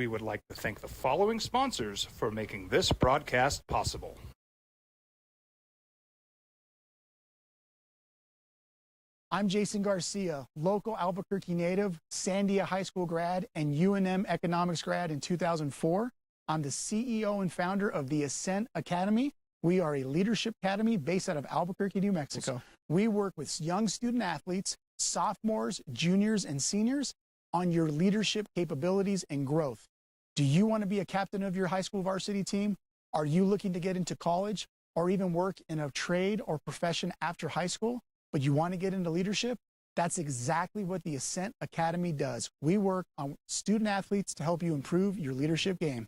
We would like to thank the following sponsors for making this broadcast possible. I'm Jason Garcia, local Albuquerque native, Sandia High School grad, and UNM economics grad in 2004. I'm the CEO and founder of the Ascent Academy. We are a leadership academy based out of Albuquerque, New Mexico. We work with young student athletes, sophomores, juniors, and seniors on your leadership capabilities and growth. Do you want to be a captain of your high school varsity team? Are you looking to get into college or even work in a trade or profession after high school, but you want to get into leadership? That's exactly what the Ascent Academy does. We work on student athletes to help you improve your leadership game.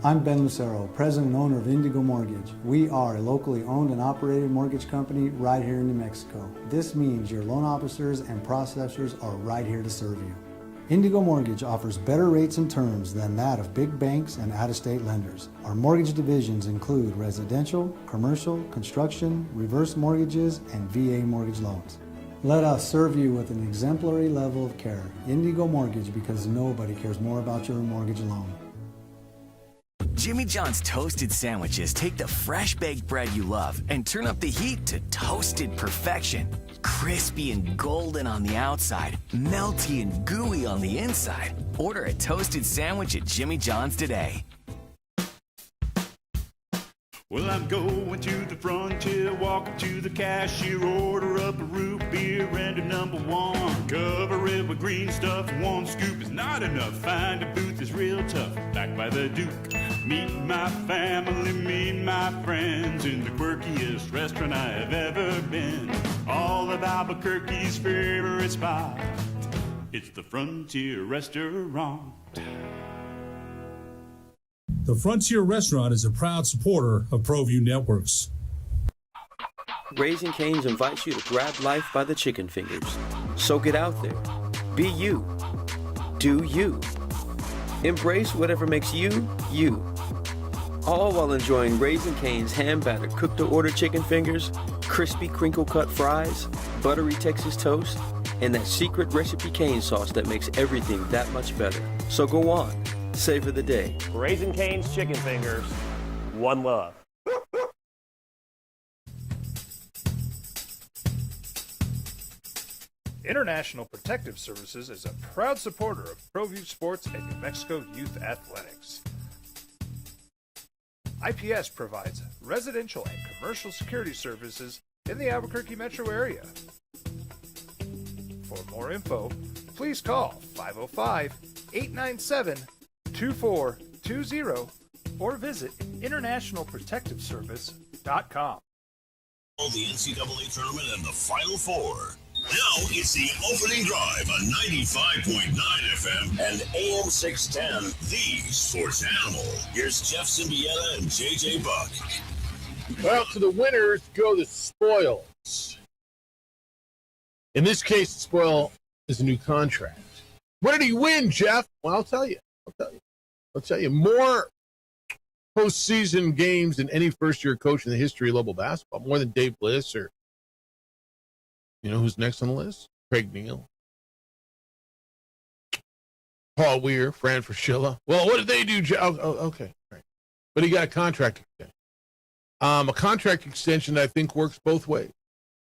I'm Ben Lucero, president and owner of Indigo Mortgage. We are a locally owned and operated mortgage company right here in New Mexico. This means your loan officers and processors are right here to serve you. Indigo Mortgage offers better rates and terms than that of big banks and out-of-state lenders. Our mortgage divisions include residential, commercial, construction, reverse mortgages, and VA mortgage loans. Let us serve you with an exemplary level of care. Indigo Mortgage, because nobody cares more about your mortgage loan. Jimmy John's toasted sandwiches take the fresh baked bread you love and turn up the heat to toasted perfection. Crispy and golden on the outside, melty and gooey on the inside. Order a toasted sandwich at Jimmy John's today. Well, I'm going to the frontier, walking to the cashier, order up a root beer and a number one. Cover it with green stuff, one scoop is not enough. Find a booth is real tough, back by the Duke. Meet my family, meet my friends in the quirkiest restaurant I have ever been. All of Albuquerque's favorite spot, it's the Frontier Restaurant. The Frontier Restaurant is a proud supporter of ProView Networks. Raising Cane's invites you to grab life by the chicken fingers. So get out there. Be you. Do you. Embrace whatever makes you, you. All while enjoying Raising Cane's hand-battered cooked-to-order chicken fingers, crispy crinkle-cut fries, buttery Texas toast, and that secret recipe cane sauce that makes everything that much better. So go on. Savor the day. Raising Cane's chicken fingers, one love. International Protective Services is a proud supporter of ProView Sports and New Mexico Youth Athletics. IPS provides residential and commercial security services in the Albuquerque metro area. For more info, please call 505-897-2420 or visit internationalprotectiveservice.com. The NCAA tournament and the Final Four. Now it's the opening drive on 95.9 FM and AM 610, the sports animal. Here's Jeff Symbieta and JJ Buck. Well, to the winners go the spoils. In this case, the spoil is a new contract. What did he win, Jeff? Well, I'll tell you. More postseason games than any first-year coach in the history of Lobo basketball. More than Dave Bliss or, you know who's next on the list? Craig Neal. Paul Weir, Fran Fraschilla. Well, what did they do, Jeff? Oh, okay. Right. But he got a contract extension. A contract extension that I think works both ways.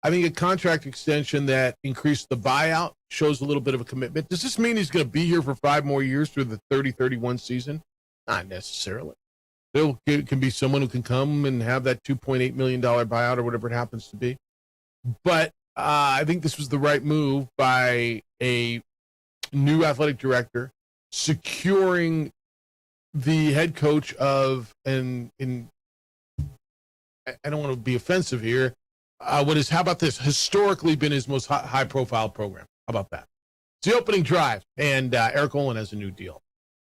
I think a contract extension that increased the buyout shows a little bit of a commitment. Does this mean he's going to be here for 5 more years through the 30-31 season? Not necessarily. There can be someone who can come and have that $2.8 million buyout or whatever it happens to be. But I think this was the right move by a new athletic director, securing the head coach of, and I don't want to be offensive here, how about this, historically been his most high-profile program. How about that? It's the opening drive, and Eric Olin has a new deal.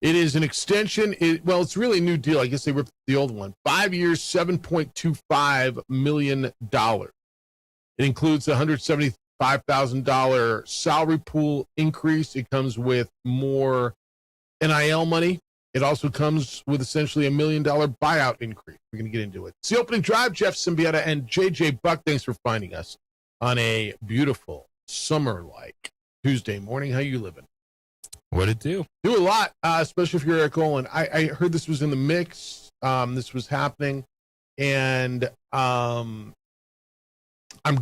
It is an extension. It's really a new deal. I guess they ripped the old one. 5 years, $7.25 million. It includes a $175,000 salary pool increase. It comes with more NIL money. It also comes with essentially $1 million buyout increase. We're going to get into it. It's the opening drive. Jeff Symbieta and JJ Buck, thanks for finding us on a beautiful summer-like Tuesday morning. How you living? What'd it do? Do a lot, especially if you're Eric Olin. I heard this was in the mix. This was happening, and I'm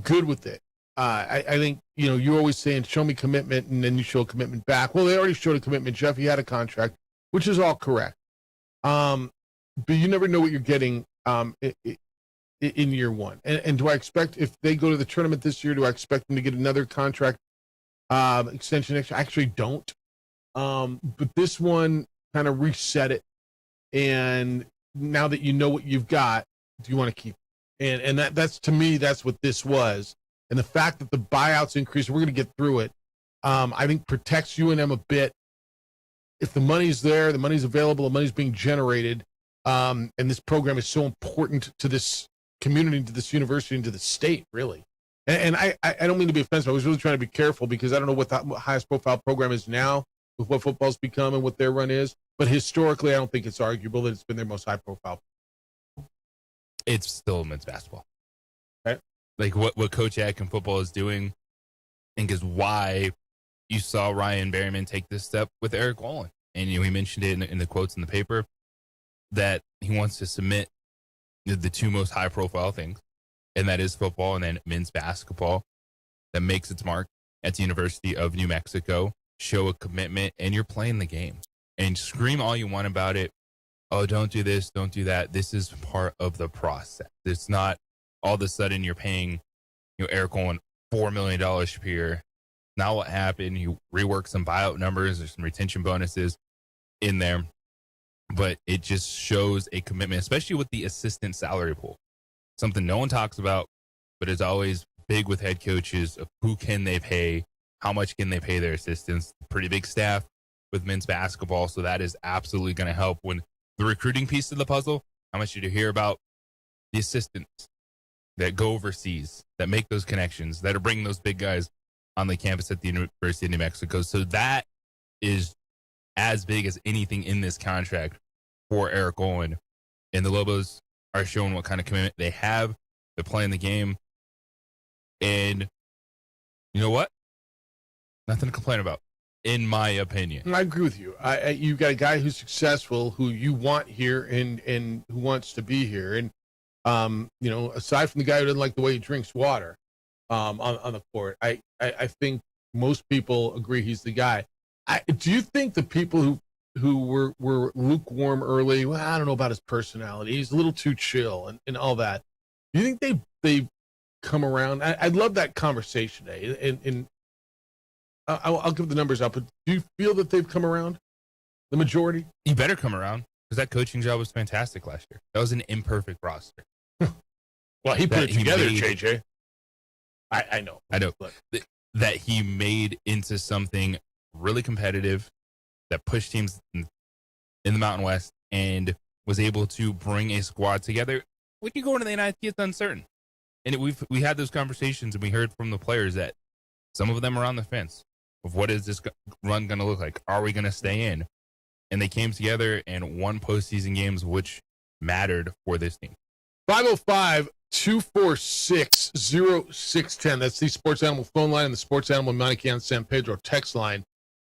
good with it. I think, you're always saying, show me commitment, and then you show commitment back. Well, they already showed a commitment. Jeff, he had a contract, which is all correct. But you never know what you're getting in year one. And do I expect, if they go to the tournament this year, do I expect them to get another contract extension next year? I actually don't. But this one kind of reset it. And now that you know what you've got, do you want to keep it? And that's, to me, that's what this was. And the fact that the buyouts increase, we're going to get through it, I think protects UNM a bit. If the money's there, the money's available, the money's being generated, and this program is so important to this community, to this university, and to the state, really. And I don't mean to be offensive. I was really trying to be careful because I don't know what the highest profile program is now with what football's become and what their run is. But historically, I don't think it's arguable that it's been their most high profile. It's still men's basketball. Okay. Like what Coach Ack in football is doing, I think, is why you saw Ryan Berryman take this step with Eric Olin. And he mentioned it in the quotes in the paper that he wants to submit the two most high profile things, and that is football and then men's basketball that makes its mark at the University of New Mexico. Show a commitment, and you're playing the game. And scream all you want about it. Oh, don't do this, don't do that. This is part of the process. It's not all of a sudden you're paying Eric Olin $4 million per year. Now what happened? You rework some buyout numbers, there's some retention bonuses in there. But it just shows a commitment, especially with the assistant salary pool. Something no one talks about, but it's always big with head coaches of who can they pay, how much can they pay their assistants. Pretty big staff with men's basketball, so that is absolutely going to help when the recruiting piece of the puzzle. I want you to hear about the assistants that go overseas, that make those connections, that are bringing those big guys on the campus at the University of New Mexico. So that is as big as anything in this contract for Eric Olin. And the Lobos are showing what kind of commitment they have. They're playing the game. And you know what? Nothing to complain about, in my opinion. I agree with you. You've got a guy who's successful, who you want here and who wants to be here. And, aside from the guy who doesn't like the way he drinks water on the court, I think most people agree he's the guy. Do you think the people who were lukewarm early, well, I don't know about his personality, he's a little too chill and all that, do you think they come around? I'd love that conversation today. And I'll give the numbers up, but do you feel that they've come around? The majority? You better come around, because that coaching job was fantastic last year. That was an imperfect roster. Well, he put it together, JJ. I know. Look. That he made into something really competitive that pushed teams in the Mountain West and was able to bring a squad together. When you go into the NIT, it's uncertain. And we had those conversations, and we heard from the players that some of them are on the fence of what is this run going to look like? Are we going to stay in? And they came together and won postseason games, which mattered for this team. 505-246-0610. That's the Sports Animal phone line and the Sports Animal Manican San Pedro text line.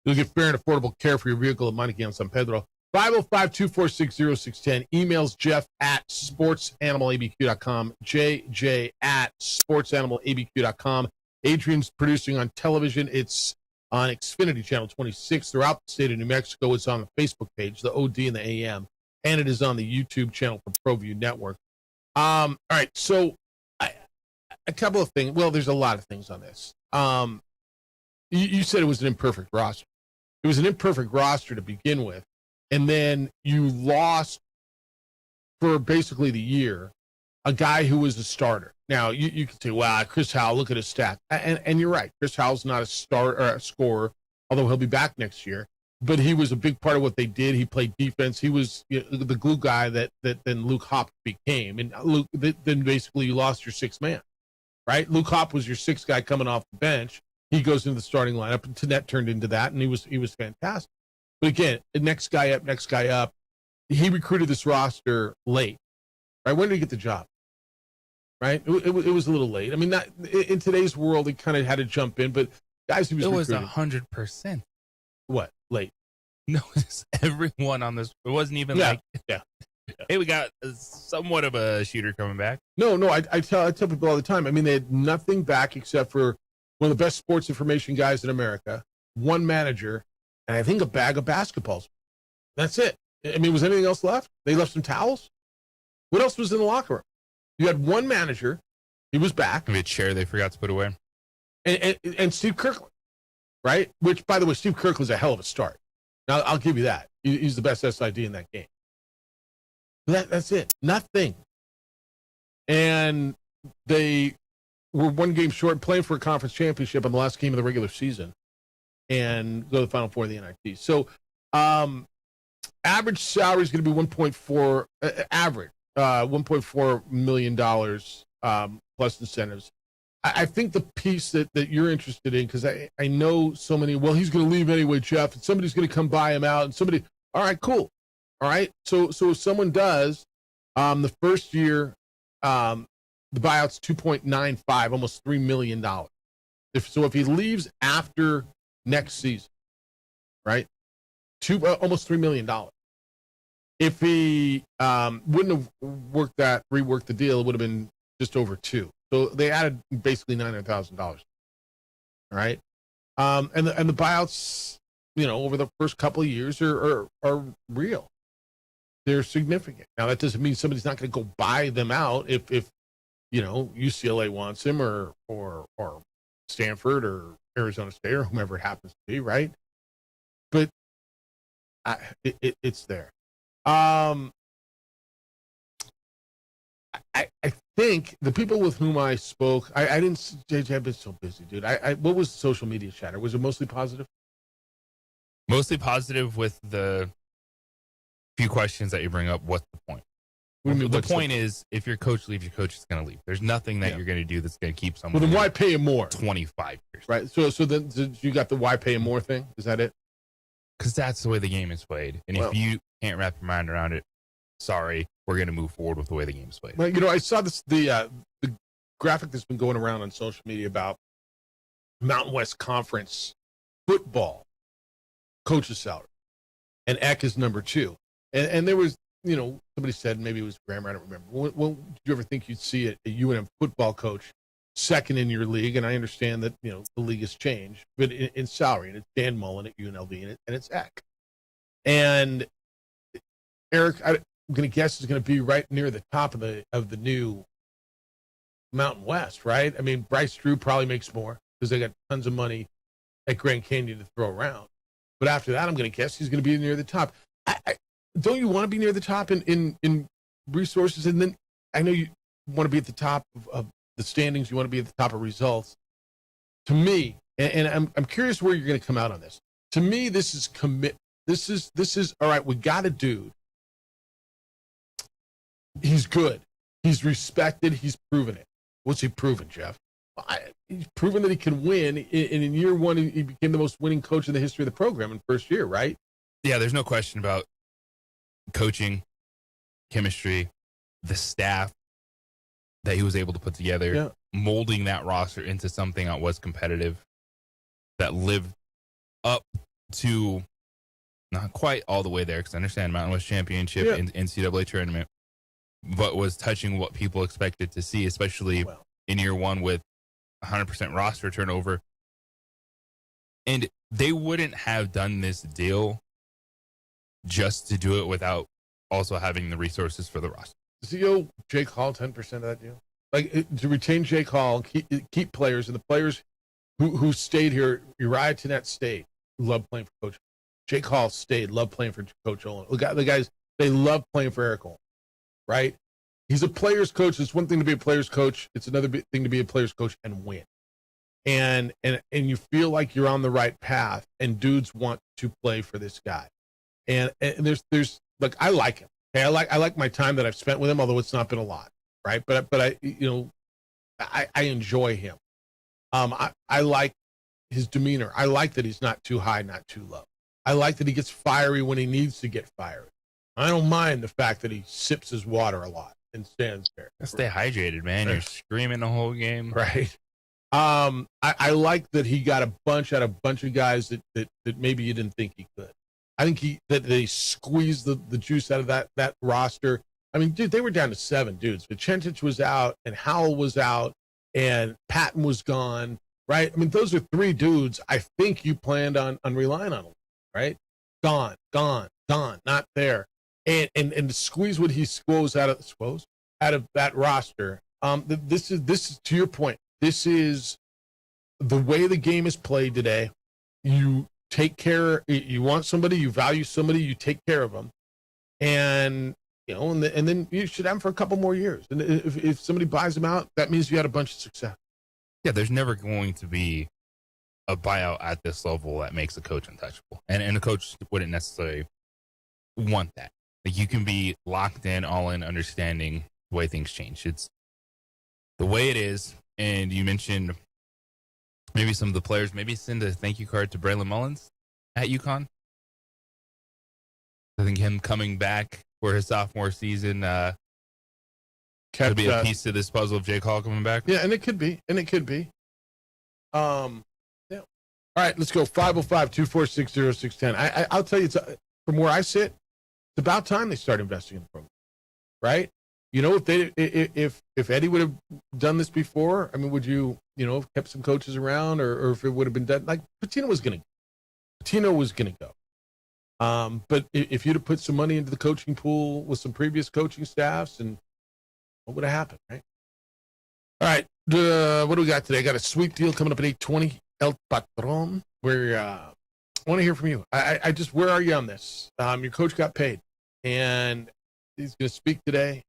You'll get fair and affordable care for your vehicle at Manican San Pedro. 505-246-0610. Emails Jeff at sportsanimалabq.com. JJ at sportsanimалabq.com. Adrian's producing on television. It's on Xfinity Channel 26 throughout the state of New Mexico. It's on the Facebook page, the OD and the AM, and it is on the YouTube channel for ProView Network. All right, so a couple of things. Well, there's a lot of things on this. You said it was an imperfect roster. It was an imperfect roster to begin with, and then you lost for basically the year a guy who was a starter. Now, you can say, wow, Chris Howell, look at his stats. And you're right. Chris Howell's not a starter or a scorer, although he'll be back next year. But he was a big part of what they did. He played defense. He was the glue guy that then Luke Hop became. And then basically you lost your sixth man, right? Luke Hop was your sixth guy coming off the bench. He goes into the starting lineup, and Tannett turned into that, and he was fantastic. But again, next guy up. He recruited this roster late, right? When did he get the job? Right? It was a little late. I mean, not in today's world, he kind of had to jump in, but Guys, he was It was recruiting. 100%. What? Late? No, just everyone on this. It wasn't even like, yeah. hey, we got somewhat of a shooter coming back. No. I tell people all the time. I mean, they had nothing back except for one of the best sports information guys in America, one manager, and I think a bag of basketballs. That's it. I mean, was anything else left? They left some towels. What else was in the locker room? You had one manager. He was back. Maybe a chair they forgot to put away. And Steve Kirkland, right? Which, by the way, Steve Kirkland's a hell of a start. Now, I'll give you that. He's the best SID in that game. That's it. Nothing. And they were one game short, playing for a conference championship on the last game of the regular season, and go to the Final Four of the NIT. So, average salary is going to be 1.4 average, $1.4 million plus incentives. I think the piece that you're interested in, because I know so many, well, he's going to leave anyway, Jeff, and somebody's going to come buy him out, and somebody, all right, cool. All right. So if someone does, the first year, the buyout's 2.95, almost $3 million. If he leaves after next season, right? Almost $3 million. If he wouldn't have reworked the deal, it would have been just over $2. So they added basically $900,000. All right. And the buyouts, over the first couple of years are real. They're significant. Now that doesn't mean somebody's not going to go buy them out if UCLA wants him or Stanford or Arizona State or whomever it happens to be, right? But it's there. I think the people with whom I spoke, I didn't. JJ, I've been so busy, dude. What was social media chatter? Was it mostly positive? Mostly positive with the few questions that you bring up. What's the point? What do you mean, the point is, if your coach leaves, your coach is going to leave. There's nothing that you're going to do that's going to keep someone. Well, then why pay him more? 25 years, right? So then you got the why pay him more thing. Is that it? Because that's the way the game is played, and if you can't wrap your mind around it, sorry, we're going to move forward with the way the game is played. Well, I saw the graphic that's been going around on social media about Mountain West Conference football coach's salary, and Eck is number 2. And there was, somebody said, maybe it was Grammar, I don't remember. When did you ever think you'd see a UNM football coach second in your league? And I understand that, the league has changed, but in salary, and it's Dan Mullen at UNLV, and it's Eck. And Eric, I'm going to guess, is going to be right near the top of the new Mountain West, right? I mean, Bryce Drew probably makes more because they got tons of money at Grand Canyon to throw around. But after that, I'm going to guess he's going to be near the top. Don't you want to be near the top in resources? And then I know you want to be at the top of the standings. You want to be at the top of results. To me, and I'm curious where you're going to come out on this. To me, this is commit. This is all right. We got a dude. He's good. He's respected. He's proven it. What's he proven, Jeff? He's proven that he can win. And in year 1, he became the most winning coach in the history of the program in first year, right? Yeah, there's no question about coaching, chemistry, the staff that he was able to put together, molding that roster into something that was competitive, that lived up to not quite all the way there, because I understand Mountain West Championship and NCAA tournament, but was touching what people expected to see, especially in year 1 with 100% roster turnover. And they wouldn't have done this deal just to do it without also having the resources for the roster. Does he owe Jake Hall 10% of that deal? To retain Jake Hall, keep players, and the players who stayed here, Uriah Tennette stayed, loved playing for Coach. Jake Hall stayed, loved playing for Coach Olin. The guys, they love playing for Eric Olin, right? He's a player's coach. It's one thing to be a player's coach. It's another thing to be a player's coach and win. And you feel like you're on the right path, and dudes want to play for this guy. And there's like, I like him. Okay, I like my time that I've spent with him, although it's not been a lot, right? But I enjoy him. I like his demeanor. I like that he's not too high, not too low. I like that he gets fiery when he needs to get fiery. I don't mind the fact that he sips his water a lot and stands there. Stay hydrated, man. You're screaming the whole game. Right. I like that he got a bunch out of a bunch of guys that maybe you didn't think he could. I think that they squeezed the juice out of that roster. I mean, dude, they were down to 7 dudes. Vicentich was out, and Howell was out, and Patton was gone, right? I mean, those are 3 dudes I think you planned on relying on, right? Gone, not there. And to squeeze what he squoze out of that roster. This is to your point. This is the way the game is played today. You take care. You want somebody. You value somebody. You take care of them, and and then you should have them for a couple more years. And if somebody buys them out, that means you had a bunch of success. Yeah, there's never going to be a buyout at this level that makes a coach untouchable, and a coach wouldn't necessarily want that. Like, you can be locked in, all in, understanding the way things change. It's the way it is. And you mentioned maybe some of the players, maybe send a thank you card to Braylon Mullins at UConn. I think him coming back for his sophomore season could be a piece to this puzzle of Jake Hall coming back. Yeah, and it could be. Yeah. All right, let's go. 505-246-0610. I'll tell you, from where I sit, it's about time they start investing in the program, right? If Eddie would have done this before, I mean, would you have kept some coaches around, or if it would have been done, like Pitino was going to go. But if you'd have put some money into the coaching pool with some previous coaching staffs, and what would have happened, right? All right, what do we got today? I got a sweet deal coming up at 8:20. El Patron. I want to hear from you. I just, where are you on this? Your coach got paid, and he's going to speak today.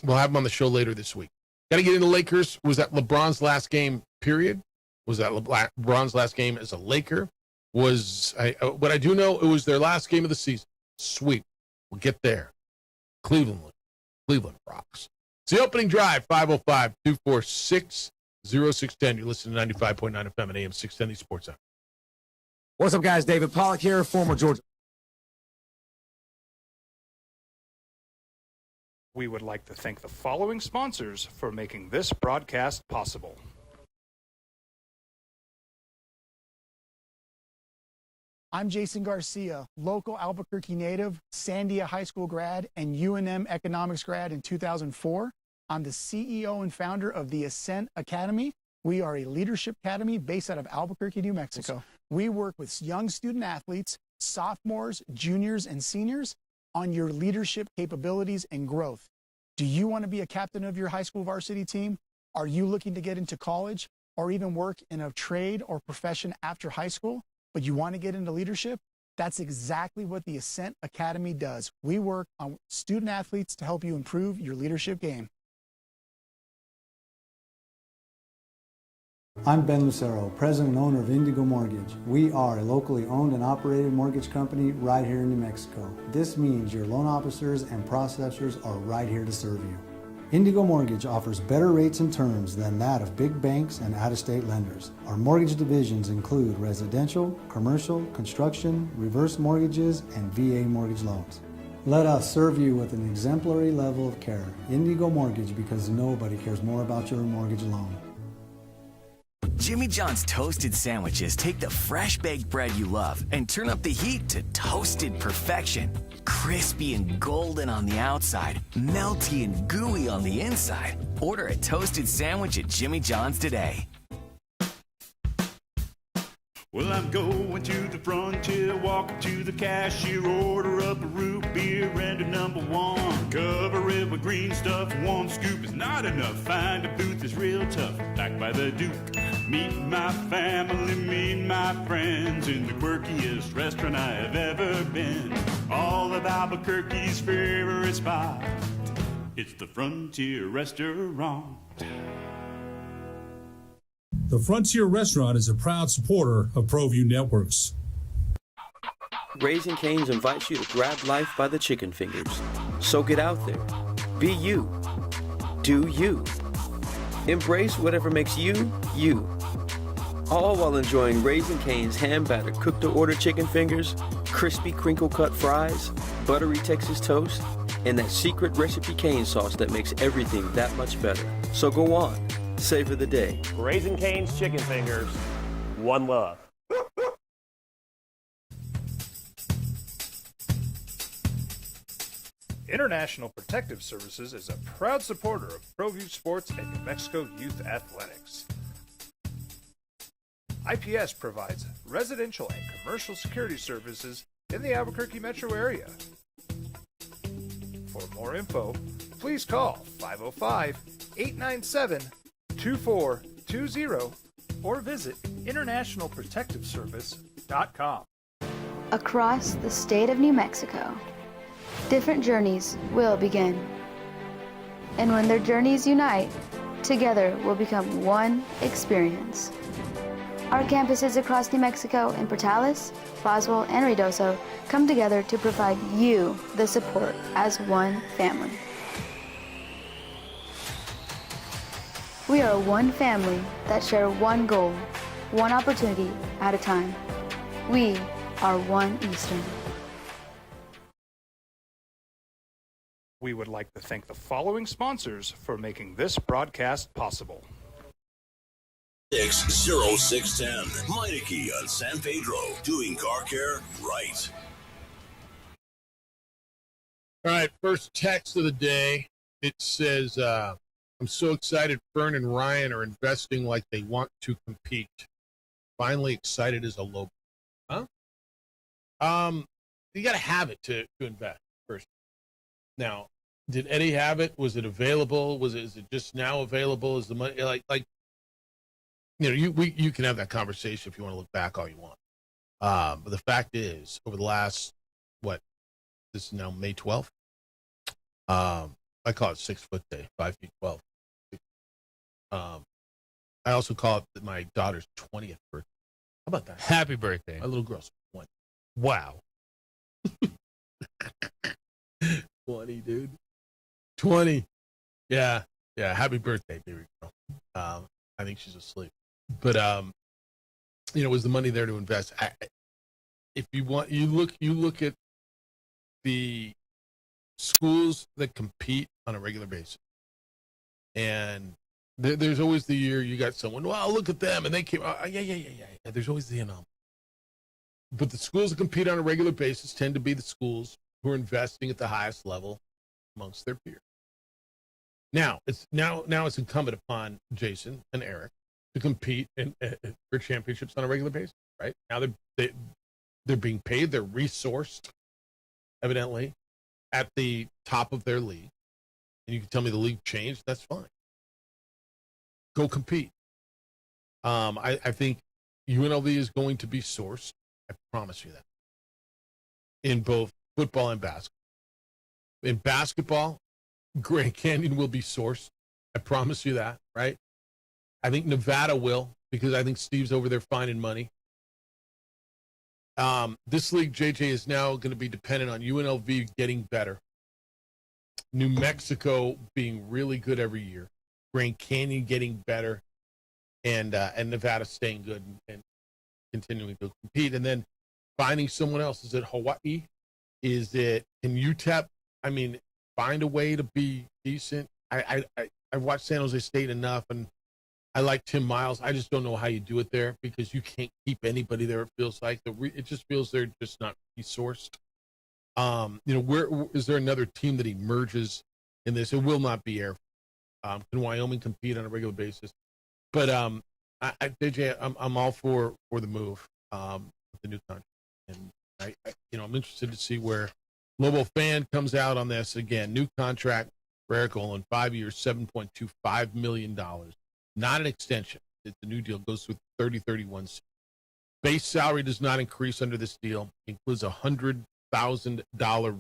We'll have him on the show later this week. Got to get into Lakers. Was that LeBron's last game, period? Was that LeBron's last game as a Laker? What I do know, it was their last game of the season. Sweet. We'll get there. Cleveland rocks. It's the opening drive, 505-246-0610. You're listening to 95.9 FM and AM 610, the Sports Hour. What's up, guys? David Pollack here, former Georgia. We would like to thank the following sponsors for making this broadcast possible. I'm Jason Garcia, local Albuquerque native, Sandia High School grad, and UNM economics grad in 2004. I'm the CEO and founder of the Ascent Academy. We are a leadership academy based out of Albuquerque, New Mexico. We work with young student athletes, sophomores, juniors, and seniors on your leadership capabilities and growth. Do you want to be a captain of your high school varsity team? Are you looking to get into college or even work in a trade or profession after high school, but you want to get into leadership? That's exactly what the Ascent Academy does. We work on student athletes to help you improve your leadership game. I'm Ben Lucero, president and owner of Indigo Mortgage. We are a locally owned and operated mortgage company right here in New Mexico. This means your loan officers and processors are right here to serve you. Indigo Mortgage offers better rates and terms than that of big banks and out-of-state lenders. Our mortgage divisions include residential, commercial, construction, reverse mortgages, and VA mortgage loans. Let us serve you with an exemplary level of care. Indigo Mortgage, because nobody cares more about your mortgage loan. Jimmy John's toasted sandwiches take the fresh baked bread you love and turn up the heat to toasted perfection. Crispy and golden on the outside, melty and gooey on the inside. Order a toasted sandwich at Jimmy John's today. Well, I'm going to the frontier, walking to the cashier, order up a root beer and a number one. Cover it with green stuff, one scoop is not enough. Find a booth is real tough, back by the Duke. Meet my family, meet my friends in the quirkiest restaurant I have ever been. All of Albuquerque's favorite spot, it's the Frontier Restaurant. The Frontier Restaurant is a proud supporter of ProView Networks. Raising Cane's invites you to grab life by the chicken fingers. So get out there. Be you. Do you. Embrace whatever makes you, you. All while enjoying Raising Cane's hand-battered cooked-to-order chicken fingers, crispy crinkle-cut fries, buttery Texas toast, and that secret recipe cane sauce that makes everything that much better. So go on. savor the day. Raising Cane's Chicken Fingers, one love. International Protective Services is a proud supporter of ProView Sports and New Mexico Youth Athletics. IPS provides residential and commercial security services in the Albuquerque metro area. For more info, please call 505-897-2420 or visit internationalprotectiveservice.com. Across the state of New Mexico, different journeys will begin. And when their journeys unite, together will become one experience. Our campuses across New Mexico in Portales, Boswell, and Ruidoso come together to provide you the support as one family. We are one family that share one goal, one opportunity at a time. We are One Eastern. We would like to thank the following sponsors for making this broadcast possible. 60610 Meineke on San Pedro, doing car care right. All right, first text of the day. It says, I'm so excited Fern and Ryan are investing like they want to compete. Finally excited as a low. Huh? You got to have it to invest first. Now, did Eddie have it? Was it available? Is it just now available? Is the money like you know, you can have that conversation if you want to look back all you want. But the fact is, over the last this is now May 12th. I call it 6 foot day, 5 feet 12. I also call it my daughter's 20th birthday. How about that? Happy birthday. My little girl's 20. Wow. 20, dude. 20. Yeah. Happy birthday, baby girl. I think she's asleep. But was the money there to invest? If you want, you look at the schools that compete on a regular basis, and there's always the year you got someone. Well, look at them, and they came. Yeah. There's always the anomaly. But the schools that compete on a regular basis tend to be the schools who are investing at the highest level amongst their peers. Now it's incumbent upon Jason and Eric to compete for championships on a regular basis, right? Now they're being paid, they're resourced, evidently, at the top of their league. And you can tell me the league changed, that's fine. Go compete. I think UNLV is going to be sourced. I promise you that. In both football and basketball. In basketball, Grand Canyon will be sourced. I promise you that, right? I think Nevada will, because I think Steve's over there finding money. This league, JJ, is now going to be dependent on UNLV getting better. New Mexico being really good every year. Grand Canyon getting better. And Nevada staying good and continuing to compete. And then finding someone else. Is it Hawaii? Is it, can UTEP, find a way to be decent? I've watched San Jose State enough, and I like Tim Miles. I just don't know how you do it there, because you can't keep anybody there. It feels like it just feels they're just not resourced. Where is there another team that emerges in this? It will not be Air Force. Can Wyoming compete on a regular basis? But JJ, I'm all for the move with the new contract, and I'm interested to see where Lobo Fan comes out on this. Again, new contract for Eric Olin, 5 years, $7.25 million. Not an extension. It's a new deal. Goes through 30-31. Base salary does not increase under this deal. Includes $100,000